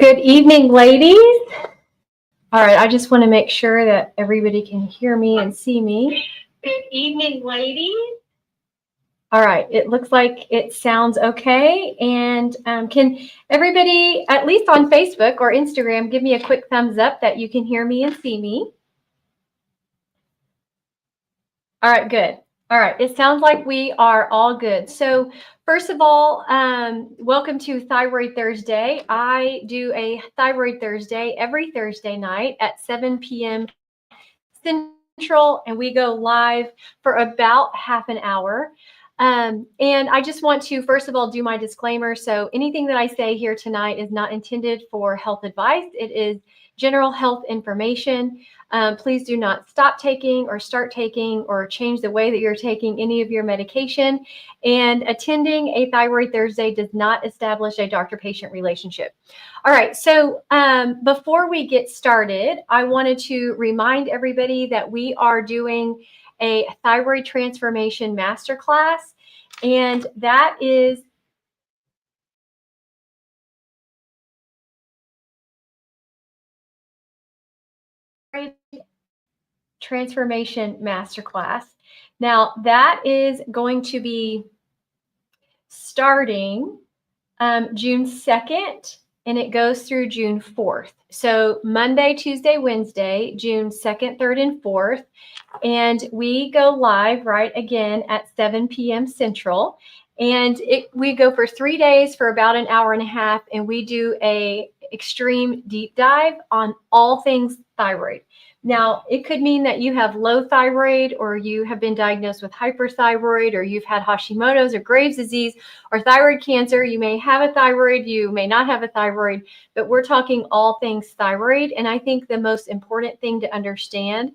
Good evening, ladies. All right, I just want to make sure that everybody can hear me and see me. Good evening, ladies. All right, it looks like it sounds okay. And can everybody, at least on Facebook or Instagram, give me a quick thumbs up that you can hear me and see me? All right, good. All right, it sounds like we are all good. So first of all, welcome to Thyroid Thursday. I do a Thyroid Thursday every Thursday night at 7 p.m. Central, and we go live for about half an hour. And I just want to, first of all, do my disclaimer. So anything that I say here tonight is not intended for health advice. It is general health information. Please do not stop taking or start taking or change the way that you're taking any of your medication. And attending a Thyroid Thursday does not establish a doctor-patient relationship. All right, so before we get started, I wanted to remind everybody that we are doing a thyroid transformation masterclass, and that is transformation masterclass. Now that is going to be starting June 2nd, and it goes through June 4th. So Monday, Tuesday, Wednesday, June 2nd, 3rd, and 4th. And we go live right again at 7 p.m. Central. And we go for 3 days for about an hour and a half, and we do a extreme deep dive on all things thyroid. Now, it could mean that you have low thyroid, or you have been diagnosed with hyperthyroid, or you've had Hashimoto's or Graves' disease or thyroid cancer. You may have a thyroid, you may not have a thyroid, but we're talking all things thyroid. And I think the most important thing to understand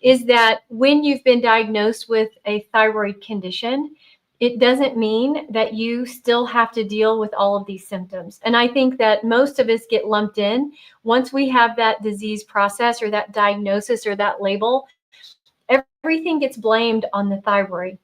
is that when you've been diagnosed with a thyroid condition, it doesn't mean that you still have to deal with all of these symptoms. And I think that most of us get lumped in once we have that disease process or that diagnosis or that label. Everything gets blamed on the thyroid,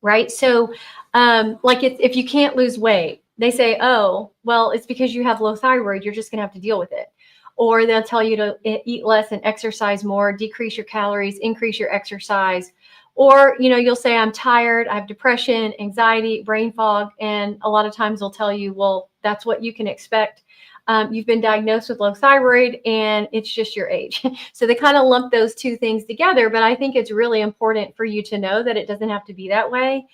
right? So like if you can't lose weight, they say, oh, well, it's because you have low thyroid, you're just going to have to deal with it. Or they'll tell you to eat less and exercise more, decrease your calories, increase your exercise. Or, you'll say, I'm tired, I have depression, anxiety, brain fog. And a lot of times they'll tell you, well, that's what you can expect. You've been diagnosed with low thyroid and it's just your age. So they kind of lump those two things together. But I think it's really important for you to know that it doesn't have to be that way.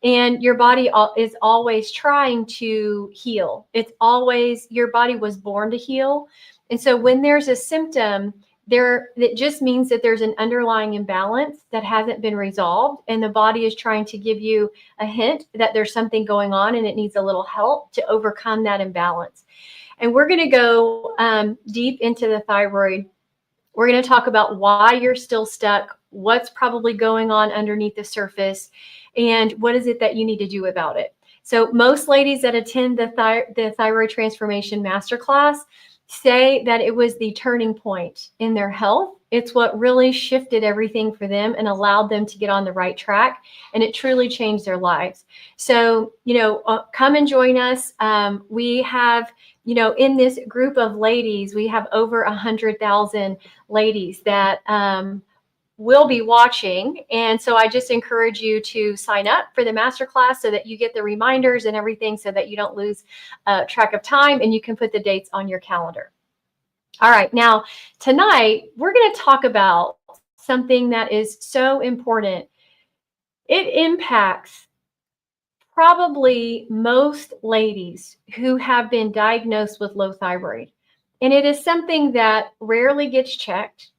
And your body is always trying to heal. It's always, your body was born to heal. And so when there's a symptom, it just means that there's an underlying imbalance that hasn't been resolved, and the body is trying to give you a hint that there's something going on and it needs a little help to overcome that imbalance. And we're going to go deep into the thyroid. We're going to talk about why you're still stuck, what's probably going on underneath the surface, and what is it that you need to do about it. So most ladies that attend the Thyroid Transformation Masterclass say that it was the turning point in their health. It's what really shifted everything for them and allowed them to get on the right track. And it truly changed their lives. So, come and join us. We have, in this group of ladies, we have over 100,000 ladies that will be watching. And so I just encourage you to sign up for the masterclass so that you get the reminders and everything, so that you don't lose track of time, and you can put the dates on your calendar. All right. Now, tonight, we're going to talk about something that is so important. It impacts probably most ladies who have been diagnosed with low thyroid. And it is something that rarely gets checked.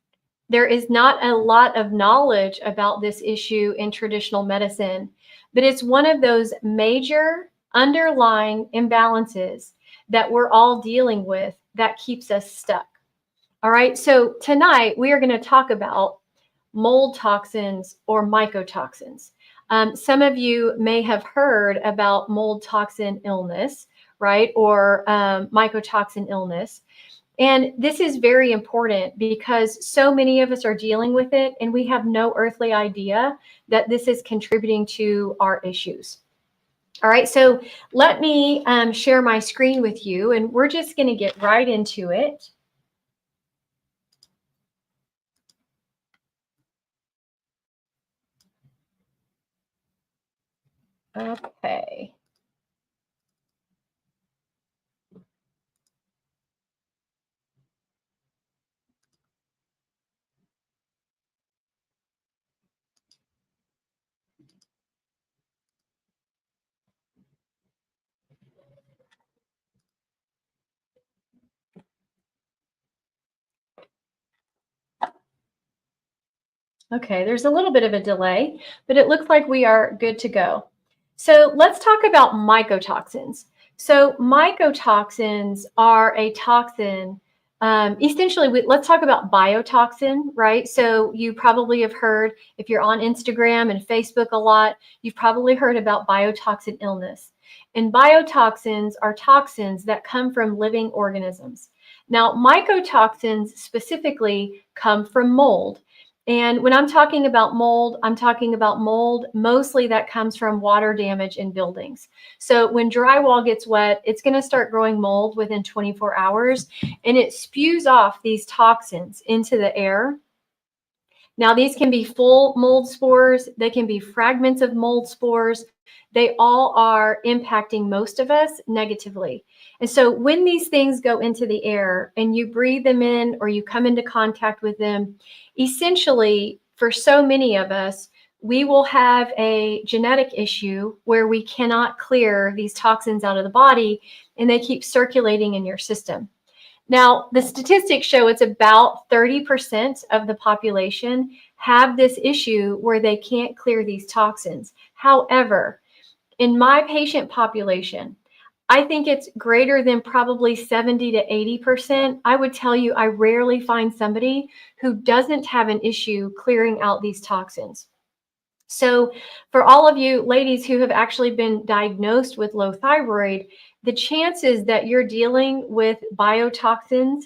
There is not a lot of knowledge about this issue in traditional medicine, but it's one of those major underlying imbalances that we're all dealing with that keeps us stuck. All right, so tonight we are going to talk about mold toxins or mycotoxins. Some of you may have heard about mold toxin illness, right, or mycotoxin illness. And this is very important because so many of us are dealing with it, and we have no earthly idea that this is contributing to our issues. All right, so let me share my screen with you, and we're just going to get right into it. Okay. Okay, there's a little bit of a delay, but it looks like we are good to go. So let's talk about mycotoxins. So mycotoxins are a toxin. Essentially, let's talk about biotoxin, right? So you probably have heard, if you're on Instagram and Facebook a lot, you've probably heard about biotoxin illness. And biotoxins are toxins that come from living organisms. Now, mycotoxins specifically come from mold. And when I'm talking about mold, I'm talking about mold mostly that comes from water damage in buildings. So when drywall gets wet, it's going to start growing mold within 24 hours, and it spews off these toxins into the air. Now, these can be full mold spores, they can be fragments of mold spores. They all are impacting most of us negatively. And so, when these things go into the air and you breathe them in or you come into contact with them, essentially, for so many of us, we will have a genetic issue where we cannot clear these toxins out of the body and they keep circulating in your system. Now, the statistics show it's about 30% of the population have this issue where they can't clear these toxins. However, in my patient population, I think it's greater than probably 70 to 80%. I would tell you, I rarely find somebody who doesn't have an issue clearing out these toxins. So, for all of you ladies who have actually been diagnosed with low thyroid, the chances that you're dealing with biotoxins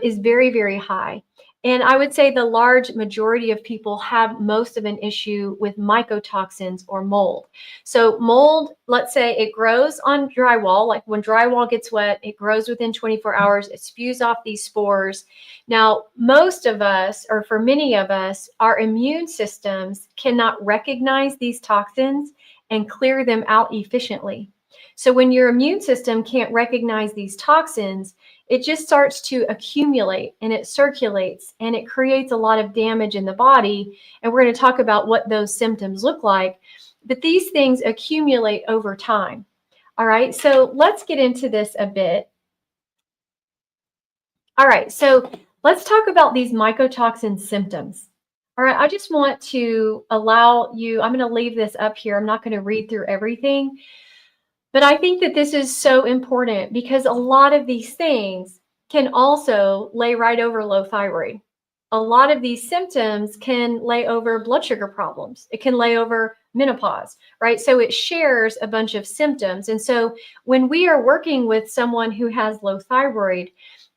is very, very high. And I would say the large majority of people have most of an issue with mycotoxins or mold. So, mold, let's say it grows on drywall, like when drywall gets wet, it grows within 24 hours, it spews off these spores. Now, most of us, or for many of us, our immune systems cannot recognize these toxins and clear them out efficiently. So when your immune system can't recognize these toxins, it just starts to accumulate and it circulates and it creates a lot of damage in the body. And we're going to talk about what those symptoms look like. But these things accumulate over time. All right, so let's get into this a bit. All right, so let's talk about these mycotoxin symptoms. All right, I just want to allow you, I'm going to leave this up here. I'm not going to read through everything, but I think that this is so important because a lot of these things can also lay right over low thyroid. A lot of these symptoms can lay over blood sugar problems. It can lay over menopause, right? So it shares a bunch of symptoms. And so when we are working with someone who has low thyroid,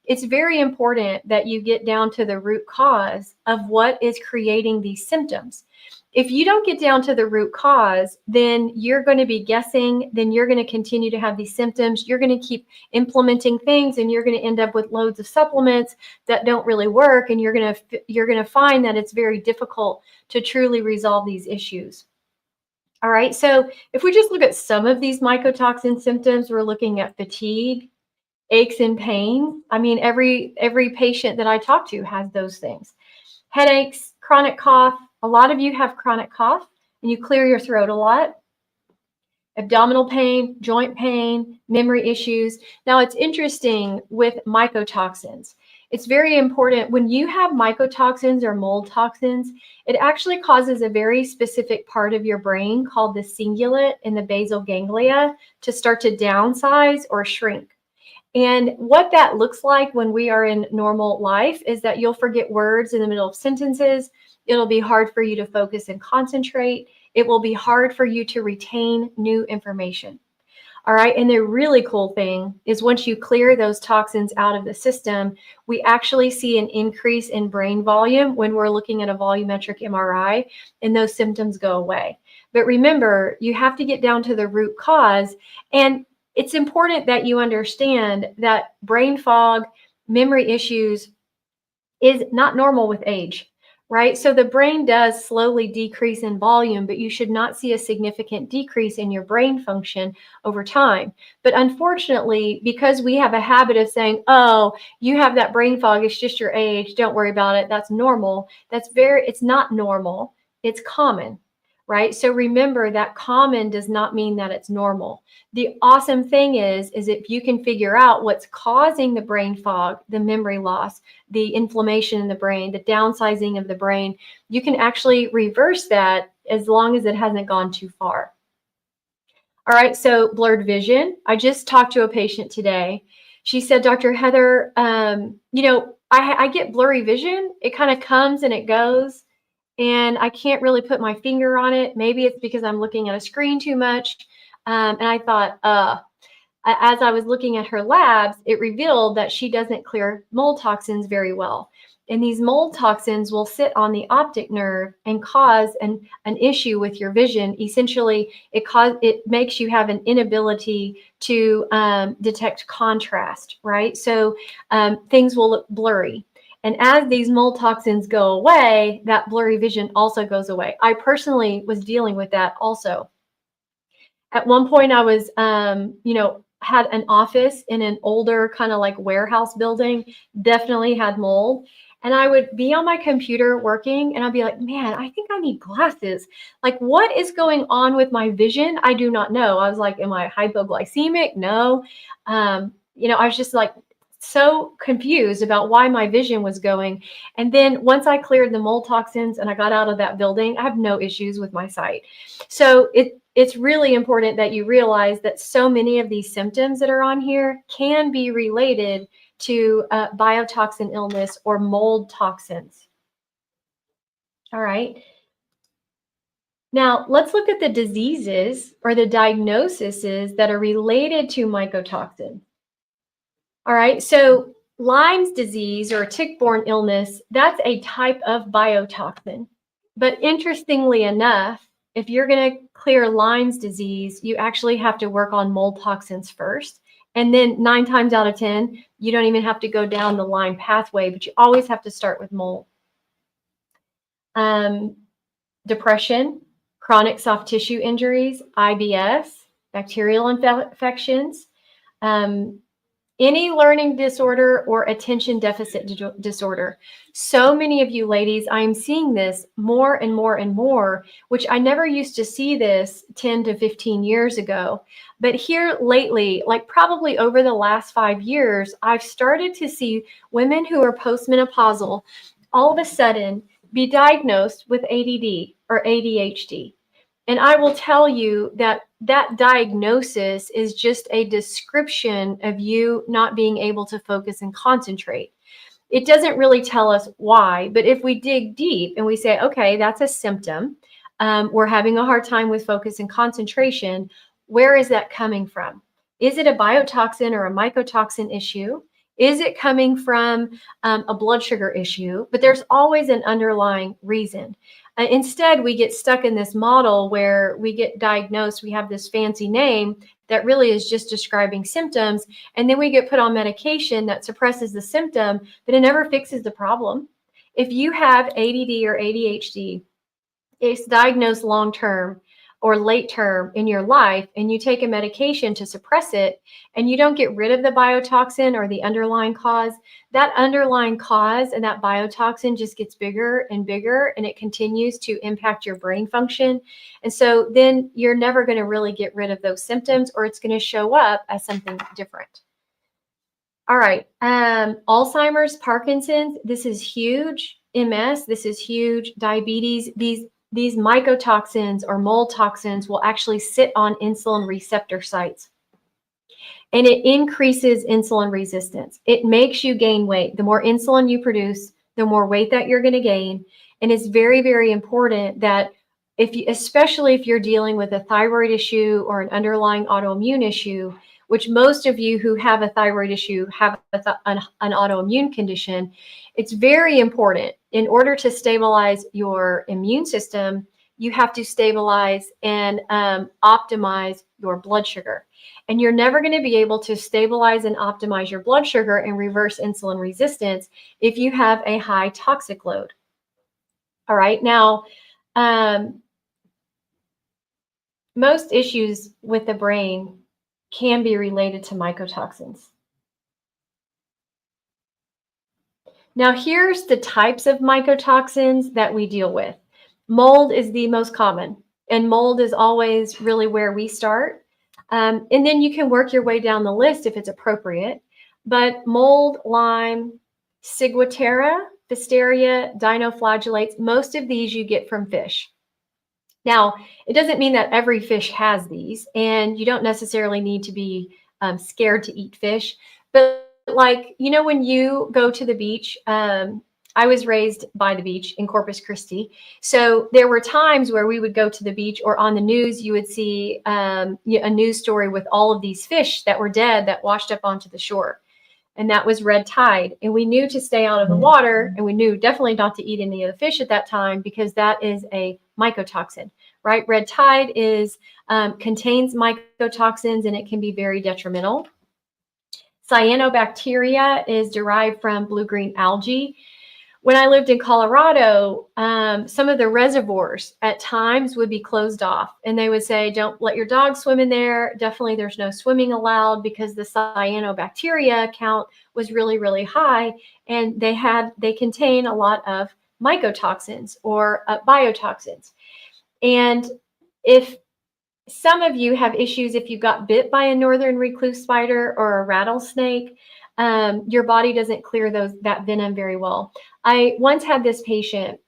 it's very important that you get down to the root cause of what is creating these symptoms. If you don't get down to the root cause, then you're going to be guessing, then you're going to continue to have these symptoms. You're going to keep implementing things and you're going to end up with loads of supplements that don't really work, and you're going to find that it's very difficult to truly resolve these issues. All right, so if we just look at some of these mycotoxin symptoms, we're looking at fatigue, aches and pain. I mean, every patient that I talk to has those things. Headaches, chronic cough. A lot of you have chronic cough and you clear your throat a lot. Abdominal pain, joint pain, memory issues. Now, it's interesting with mycotoxins. It's very important when you have mycotoxins or mold toxins, it actually causes a very specific part of your brain called the cingulate in the basal ganglia to start to downsize or shrink. And what that looks like when we are in normal life is that you'll forget words in the middle of sentences. It'll be hard for you to focus and concentrate. It will be hard for you to retain new information. All right. And the really cool thing is once you clear those toxins out of the system, we actually see an increase in brain volume when we're looking at a volumetric MRI, and those symptoms go away. But remember, you have to get down to the root cause. And it's important that you understand that brain fog, memory issues is not normal with age, right? So the brain does slowly decrease in volume, but you should not see a significant decrease in your brain function over time. But unfortunately, because we have a habit of saying, oh, you have that brain fog, it's just your age, don't worry about it, that's normal. It's not normal, it's common, right? So remember that common does not mean that it's normal. The awesome thing is if you can figure out what's causing the brain fog, the memory loss, the inflammation in the brain, the downsizing of the brain, you can actually reverse that as long as it hasn't gone too far. All right, so blurred vision. I just talked to a patient today. She said, Dr. Heather, I get blurry vision. It kind of comes and it goes, and I can't really put my finger on it. Maybe it's because I'm looking at a screen too much. And I thought, as I was looking at her labs, it revealed that she doesn't clear mold toxins very well. And these mold toxins will sit on the optic nerve and cause an issue with your vision. Essentially, it makes you have an inability to detect contrast, right? So things will look blurry. And as these mold toxins go away, that blurry vision also goes away. I personally was dealing with that also. At one point, I was, had an office in an older kind of like warehouse building, definitely had mold. And I would be on my computer working and I'd be like, man, I think I need glasses. Like, what is going on with my vision? I do not know. I was like, am I hypoglycemic? No. I was just like so confused about why my vision was going. And then once I cleared the mold toxins and I got out of that building, I have no issues with my sight. So it's really important that you realize that so many of these symptoms that are on here can be related to biotoxin illness or mold toxins. All right. Now, let's look at the diseases or the diagnoses that are related to mycotoxin. All right. So Lyme's disease or tick-borne illness, that's a type of biotoxin. But interestingly enough, if you're going to clear Lyme's disease, you actually have to work on mold toxins first. And then 9 times out of 10, you don't even have to go down the Lyme pathway, but you always have to start with mold. Depression, chronic soft tissue injuries, IBS, bacterial infections, any learning disorder or attention deficit disorder. So many of you ladies, I'm seeing this more and more and more, which I never used to see this 10 to 15 years ago. But here lately, like probably over the last 5 years, I've started to see women who are postmenopausal all of a sudden be diagnosed with ADD or ADHD. And I will tell you that that diagnosis is just a description of you not being able to focus and concentrate. It doesn't really tell us why, but if we dig deep and we say, okay, that's a symptom, we're having a hard time with focus and concentration, where is that coming from? Is it a biotoxin or a mycotoxin issue? Is it coming from a blood sugar issue? But there's always an underlying reason. Instead, we get stuck in this model where we get diagnosed, we have this fancy name that really is just describing symptoms, and then we get put on medication that suppresses the symptom, but it never fixes the problem. If you have ADD or ADHD, it's diagnosed long-term or late term in your life, and you take a medication to suppress it, and you don't get rid of the biotoxin or the underlying cause, that underlying cause and that biotoxin just gets bigger and bigger, and it continues to impact your brain function. And so then you're never going to really get rid of those symptoms, or it's going to show up as something different. All right. Alzheimer's, Parkinson's, this is huge. MS, this is huge. Diabetes, these mycotoxins or mold toxins will actually sit on insulin receptor sites. And it increases insulin resistance. It makes you gain weight. The more insulin you produce, the more weight that you're going to gain. And it's very, very important that especially if you're dealing with a thyroid issue or an underlying autoimmune issue, which most of you who have a thyroid issue have an autoimmune condition, it's very important in order to stabilize your immune system you have to stabilize and optimize your blood sugar. And you're never going to be able to stabilize and optimize your blood sugar and reverse insulin resistance if you have a high toxic load. All right. Now, most issues with the brain can be related to mycotoxins. Now, here's the types of mycotoxins that we deal with. Mold is the most common, and mold is always really where we start. And then you can work your way down the list if it's appropriate. But mold, Lyme, Ciguatera, Pfiesteria, dinoflagellates, most of these you get from fish. Now, it doesn't mean that every fish has these, and you don't necessarily need to be scared to eat fish. But like, you know, when you go to the beach, I was raised by the beach in Corpus Christi. So there were times where we would go to the beach, or on the news, you would see a news story with all of these fish that were dead that washed up onto the shore. And that was red tide. And we knew to stay out of the water, and we knew definitely not to eat any of the fish at that time, because that is a mycotoxin, right? Red tide contains mycotoxins, and it can be very detrimental. Cyanobacteria is derived from blue-green algae. When I lived in Colorado, some of the reservoirs at times would be closed off, and they would say, don't let your dog swim in there. Definitely there's no swimming allowed, because the cyanobacteria count was really, really high, and they contain a lot of mycotoxins or biotoxins. And if some of you have issues, if you got bit by a northern recluse spider or a rattlesnake, your body doesn't clear that venom very well. I once had this patient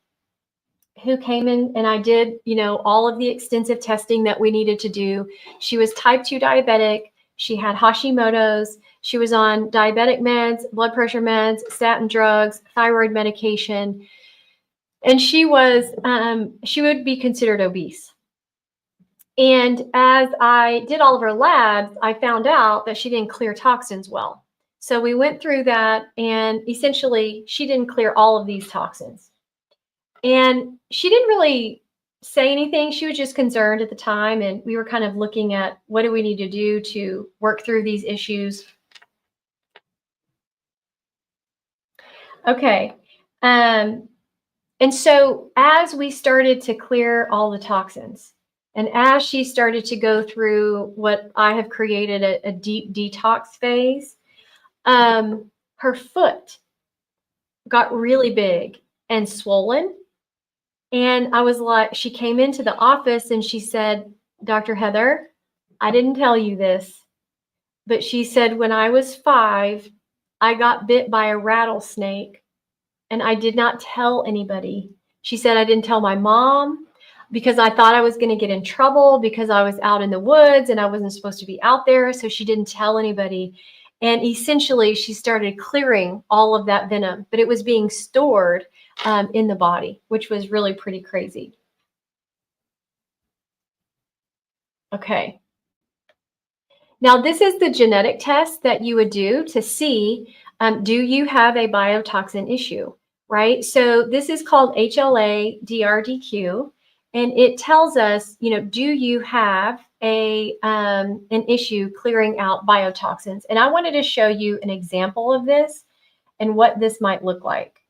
who came in, and I did, all of the extensive testing that we needed to do. She was type 2 diabetic. She had Hashimoto's. She was on diabetic meds, blood pressure meds, statin drugs, thyroid medication. And she would be considered obese. And as I did all of her labs, I found out that she didn't clear toxins well. So we went through that, and essentially she didn't clear all of these toxins. And she didn't really say anything. She was just concerned at the time, and we were kind of looking at what do we need to do to work through these issues. Okay. And so as we started to clear all the toxins, and as she started to go through what I have created a deep detox phase, her foot got really big and swollen. And I was like, she came into the office and she said, Dr. Heather, I didn't tell you this, but she said, when I was 5, I got bit by a rattlesnake, and I did not tell anybody. She said, I didn't tell my mom, because I thought I was going to get in trouble because I was out in the woods and I wasn't supposed to be out there. So she didn't tell anybody. And essentially she started clearing all of that venom, but it was being stored in the body, which was really pretty crazy. Okay. Now this is the genetic test that you would do to see, do you have a biotoxin issue, right? So this is called HLA-DRDQ. And it tells us, do you have an issue clearing out biotoxins? And I wanted to show you an example of this and what this might look like.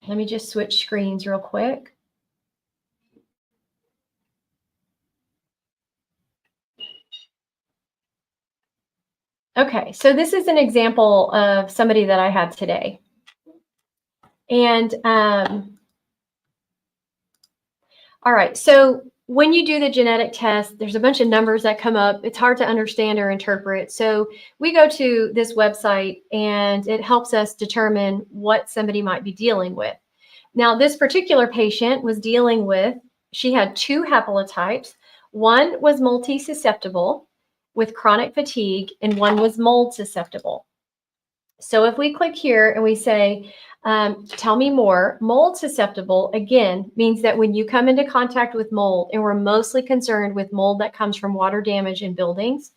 Let me just switch screens real quick. Okay, so this is an example of somebody that I had today. And all right, so when you do the genetic test, there's a bunch of numbers that come up. It's hard to understand or interpret. So we go to this website, and it helps us determine what somebody might be dealing with. Now, this particular patient was dealing with, she had 2 haplotypes. One was multi-susceptible with chronic fatigue, and one was mold susceptible. So if we click here and we say, tell me more, mold susceptible, again, means that when you come into contact with mold, and we're mostly concerned with mold that comes from water damage in buildings,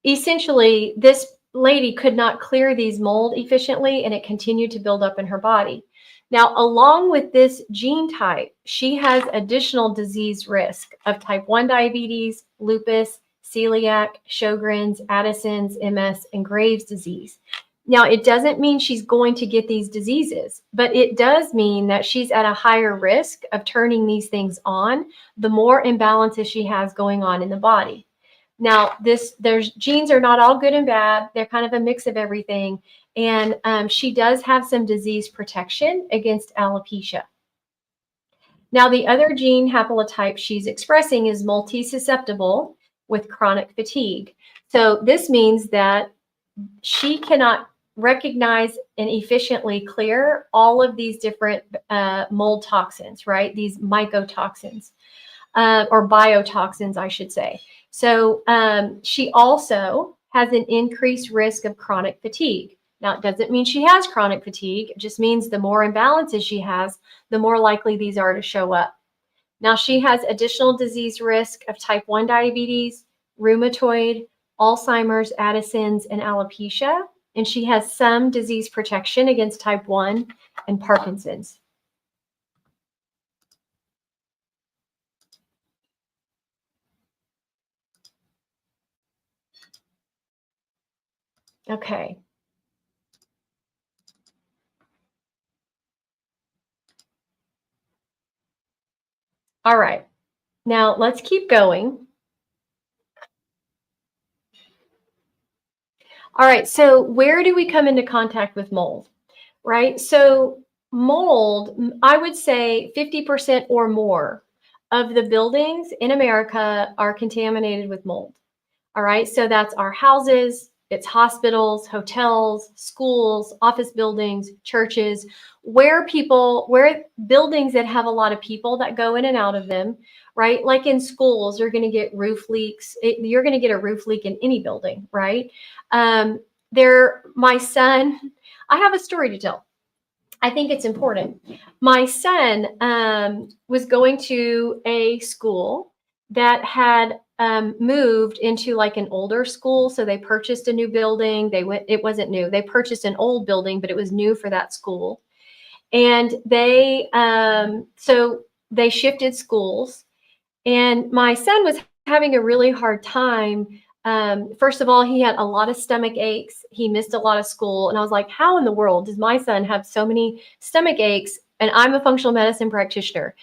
essentially this lady could not clear these mold efficiently, and it continued to build up in her body. Now, along with this gene type, she has additional disease risk of type 1 diabetes, lupus, celiac, Sjogren's, Addison's, MS, and Graves' disease. Now, it doesn't mean she's going to get these diseases, but it does mean that she's at a higher risk of turning these things on the more imbalances she has going on in the body. Now, there's genes are not all good and bad. They're kind of a mix of everything. And she does have some disease protection against alopecia. Now, the other gene haplotype she's expressing is multisusceptible with chronic fatigue. So this means that she cannot recognize and efficiently clear all of these different mold toxins, right? These mycotoxins. Or biotoxins, I should say. So she also has an increased risk of chronic fatigue. Now, it doesn't mean she has chronic fatigue. It just means the more imbalances she has, the more likely these are to show up. Now, she has additional disease risk of type 1 diabetes, rheumatoid, Alzheimer's, Addison's, and alopecia. And she has some disease protection against type 1 and Parkinson's. Okay. All right. Now let's keep going. All right. So where do we come into contact with mold? Right. So mold, I would say 50% or more of the buildings in America are contaminated with mold. All right. So that's our houses, it's hospitals, hotels, schools, office buildings, churches, where buildings that have a lot of people that go in and out of them, right? Like in schools, you're going to get roof leaks. You're going to get a roof leak in any building, right? My son, I have a story to tell. I think it's important. My son was going to a school that had moved into like an older school. So they purchased a new building. It wasn't new. They purchased an old building, but it was new for that school. And so they shifted schools. And my son was having a really hard time. First of all, he had a lot of stomach aches. He missed a lot of school. And I was like, how in the world does my son have so many stomach aches? And I'm a functional medicine practitioner.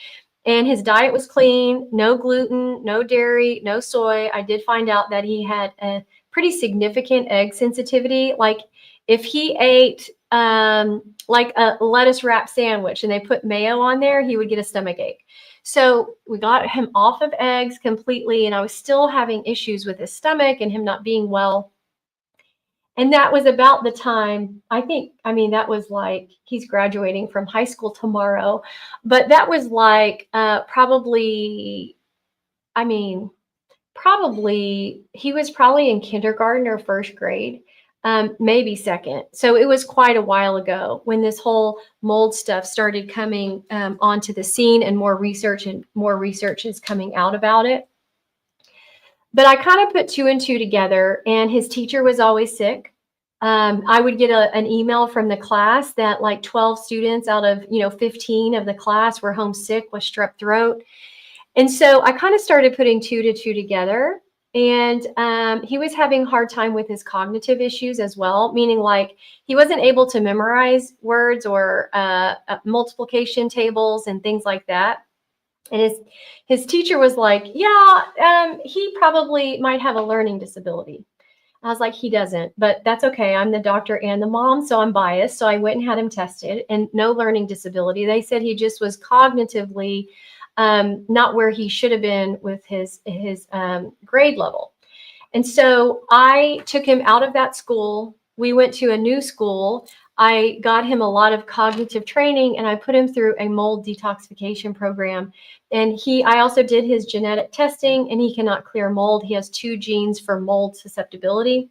And his diet was clean, no gluten, no dairy, no soy. I did find out that he had a pretty significant egg sensitivity. Like if he ate like a lettuce wrap sandwich and they put mayo on there, he would get a stomach ache. So we got him off of eggs completely, and I was still having issues with his stomach and him not being well. And that was about the time, that was like, he's graduating from high school tomorrow, but that was like probably he was probably in kindergarten or first grade, maybe second. So it was quite a while ago when this whole mold stuff started coming onto the scene, and more research is coming out about it. But I kind of put two and two together, and his teacher was always sick. I would get an email from the class that like 12 students out of 15 of the class were homesick with strep throat. And so I kind of started putting two to two together. And he was having a hard time with his cognitive issues as well, meaning like he wasn't able to memorize words or multiplication tables and things like that. And his teacher was like, yeah, he probably might have a learning disability. I was like, he doesn't, but that's okay. I'm the doctor and the mom, so I'm biased. So I went and had him tested, and no learning disability. They said he just was cognitively not where he should have been with his grade level. And so I took him out of that school. We went to a new school. I got him a lot of cognitive training, and I put him through a mold detoxification program. And I also did his genetic testing, and he cannot clear mold. He has 2 genes for mold susceptibility.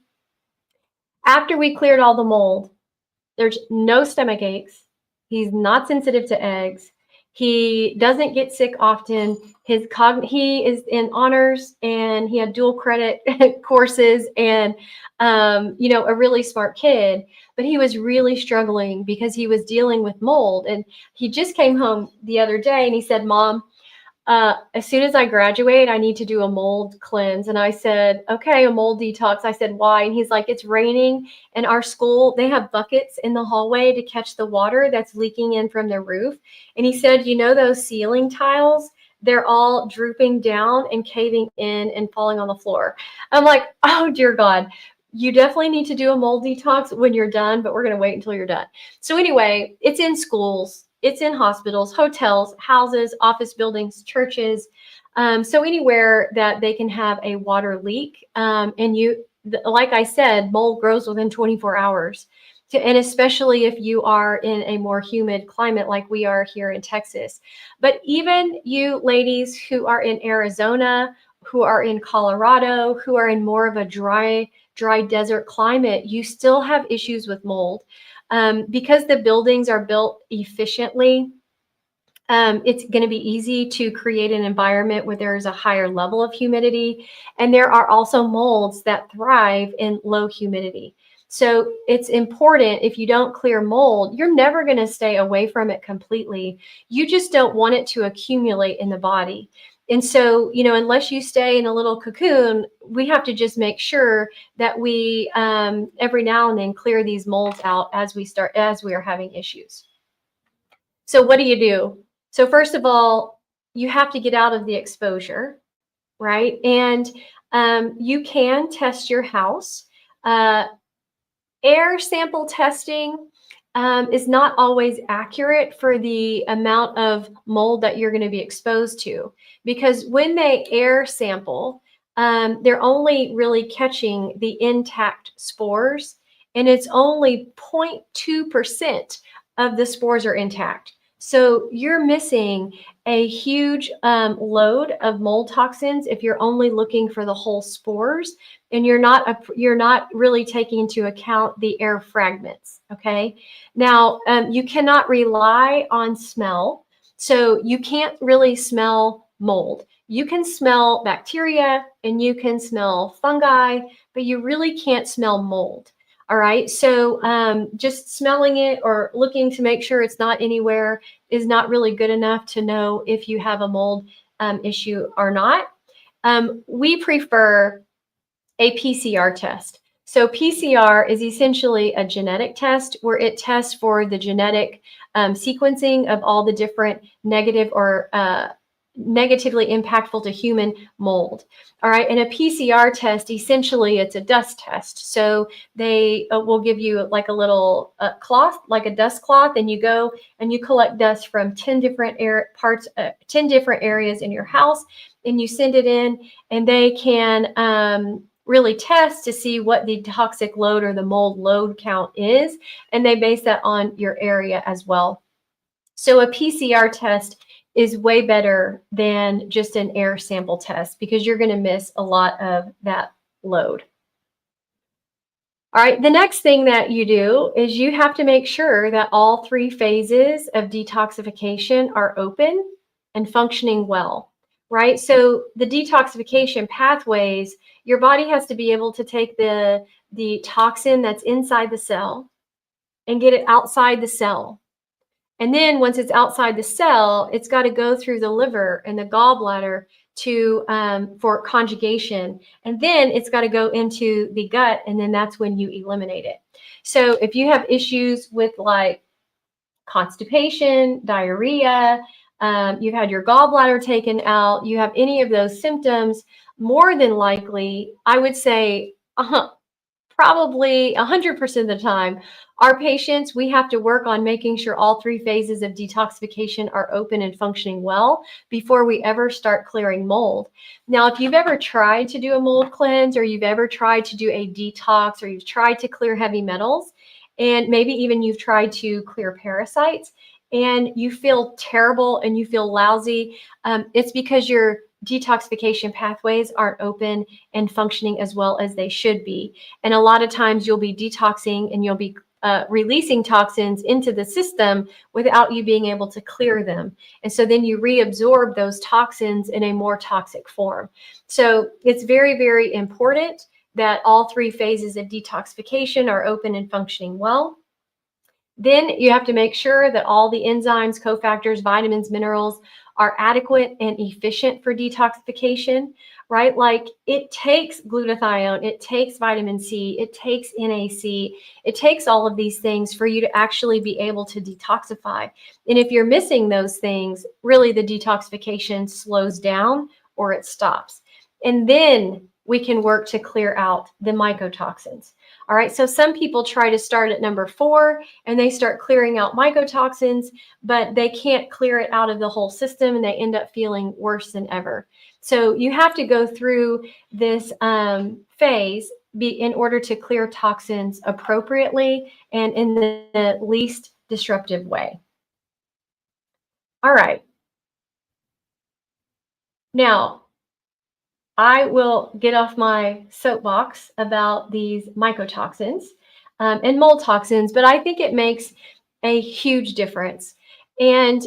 After we cleared all the mold, there's no stomach aches. He's not sensitive to eggs. He doesn't get sick often. He is in honors and he had dual credit courses and a really smart kid, but he was really struggling because he was dealing with mold. And he just came home the other day and he said, Mom, as soon as I graduate, I need to do a mold cleanse. And I said, okay, a mold detox. I said, why? And he's like, it's raining and our school, they have buckets in the hallway to catch the water that's leaking in from the roof. And he said, those ceiling tiles, they're all drooping down and caving in and falling on the floor. I'm like, oh, dear God. You definitely need to do a mold detox when you're done, but we're going to wait until you're done. So anyway, it's in schools, it's in hospitals, hotels, houses, office buildings, churches. So anywhere that they can have a water leak. Like I said, mold grows within 24 hours. And especially if you are in a more humid climate like we are here in Texas. But even you ladies who are in Arizona, who are in Colorado, who are in more of a dry desert climate, you still have issues with mold. Because the buildings are built efficiently, it's going to be easy to create an environment where there's a higher level of humidity. And there are also molds that thrive in low humidity. So it's important, if you don't clear mold, you're never going to stay away from it completely. You just don't want it to accumulate in the body. And so, unless you stay in a little cocoon, we have to just make sure that we every now and then clear these molds out as we are having issues. So what do you do? So first of all, you have to get out of the exposure, right? And you can test your house. Air sample testing is not always accurate for the amount of mold that you're going to be exposed to, because when they air sample, they're only really catching the intact spores, and it's only 0.2% of the spores are intact. So you're missing a huge load of mold toxins if you're only looking for the whole spores, and you're not really taking into account the air fragments. Okay. Now, you cannot rely on smell. So you can't really smell mold. You can smell bacteria and you can smell fungi, but you really can't smell mold. All right. So just smelling it or looking to make sure it's not anywhere is not really good enough to know if you have a mold issue or not. We prefer a PCR test. So PCR is essentially a genetic test where it tests for the genetic sequencing of all the different negative or negatively impactful to human mold. All right. And a PCR test, essentially, it's a dust test. So they will give you like a little cloth, like a dust cloth, and you go and you collect dust from 10 different 10 different areas in your house, and you send it in, and they can really test to see what the toxic load or the mold load count is. And they base that on your area as well. So a PCR test is way better than just an air sample test because you're going to miss a lot of that load. All right, the next thing that you do is you have to make sure that all 3 phases of detoxification are open and functioning well, right? So the detoxification pathways, your body has to be able to take the toxin that's inside the cell and get it outside the cell. And then once it's outside the cell, it's got to go through the liver and the gallbladder for conjugation. And then it's got to go into the gut, and then that's when you eliminate it. So if you have issues with like constipation, diarrhea, you've had your gallbladder taken out, you have any of those symptoms, more than likely, I would say probably 100% of the time, our patients, we have to work on making sure all 3 phases of detoxification are open and functioning well before we ever start clearing mold. Now, if you've ever tried to do a mold cleanse, or you've ever tried to do a detox, or you've tried to clear heavy metals, and maybe even you've tried to clear parasites, and you feel terrible and you feel lousy, it's because your detoxification pathways aren't open and functioning as well as they should be. And a lot of times you'll be detoxing and you'll be releasing toxins into the system without you being able to clear them. And so then you reabsorb those toxins in a more toxic form. So it's very, very important that all three phases of detoxification are open and functioning well. Then you have to make sure that all the enzymes, cofactors, vitamins, minerals are adequate and efficient for detoxification, right? Like it takes glutathione, it takes vitamin C, it takes NAC, it takes all of these things for you to actually be able to detoxify. And if you're missing those things, really the detoxification slows down or it stops. And then we can work to clear out the mycotoxins. All right, so some people try to start at number 4 and they start clearing out mycotoxins, but they can't clear it out of the whole system and they end up feeling worse than ever. So you have to go through this phase in order to clear toxins appropriately and in the least disruptive way. All right. Now, I will get off my soapbox about these mycotoxins and mold toxins, but I think it makes a huge difference. And,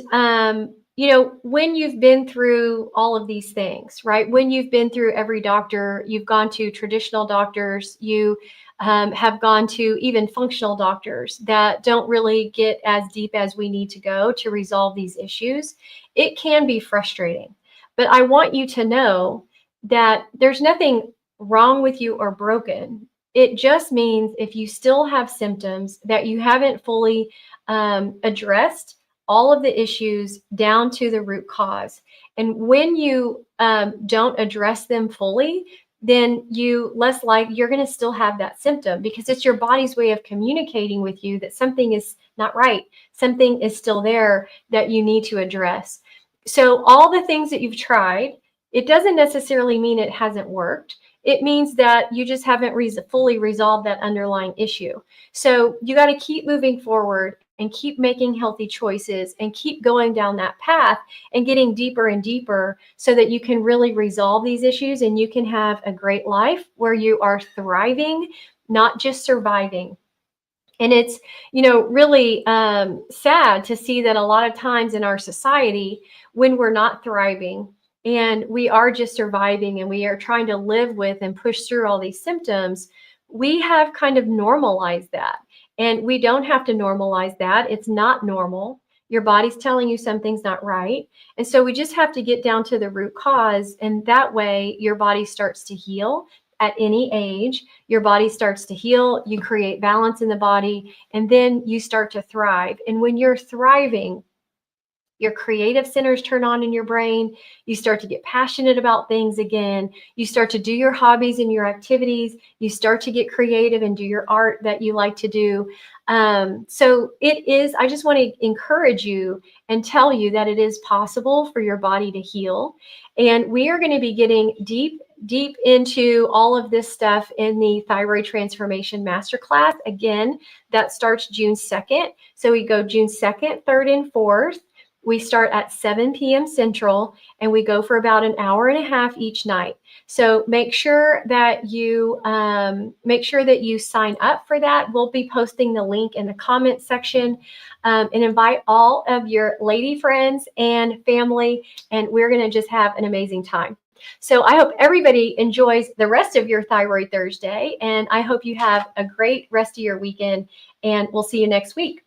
when you've been through all of these things, right? When you've been through every doctor, you've gone to traditional doctors, you have gone to even functional doctors that don't really get as deep as we need to go to resolve these issues, it can be frustrating. But I want you to know that there's nothing wrong with you or broken. It just means if you still have symptoms that you haven't fully addressed all of the issues down to the root cause. And when you don't address them fully, then you're going to still have that symptom because it's your body's way of communicating with you that something is not right. Something is still there that you need to address. So all the things that you've tried, it doesn't necessarily mean it hasn't worked. It means that you just haven't fully resolved that underlying issue. So you got to keep moving forward and keep making healthy choices and keep going down that path and getting deeper and deeper so that you can really resolve these issues and you can have a great life where you are thriving, not just surviving. And it's, really sad to see that a lot of times in our society, when we're not thriving and we are just surviving and we are trying to live with and push through all these symptoms, we have kind of normalized that. And we don't have to normalize that. It's not normal. Your body's telling you something's not right. And so we just have to get down to the root cause. And that way your body starts to heal. At any age, your body starts to heal, you create balance in the body, and then you start to thrive. And when you're thriving, your creative centers turn on in your brain. You start to get passionate about things again. You start to do your hobbies and your activities. You start to get creative and do your art that you like to do. So I just want to encourage you and tell you that it is possible for your body to heal. And we are going to be getting deep into all of this stuff in the Thyroid Transformation Masterclass. Again, that starts June 2nd. So we go June 2nd, 3rd, and 4th. We start at 7 p.m. Central, and we go for about an hour and a half each night. So make sure that you sign up for that. We'll be posting the link in the comment section, and invite all of your lady friends and family, and we're going to just have an amazing time. So I hope everybody enjoys the rest of your Thyroid Thursday, and I hope you have a great rest of your weekend, and we'll see you next week.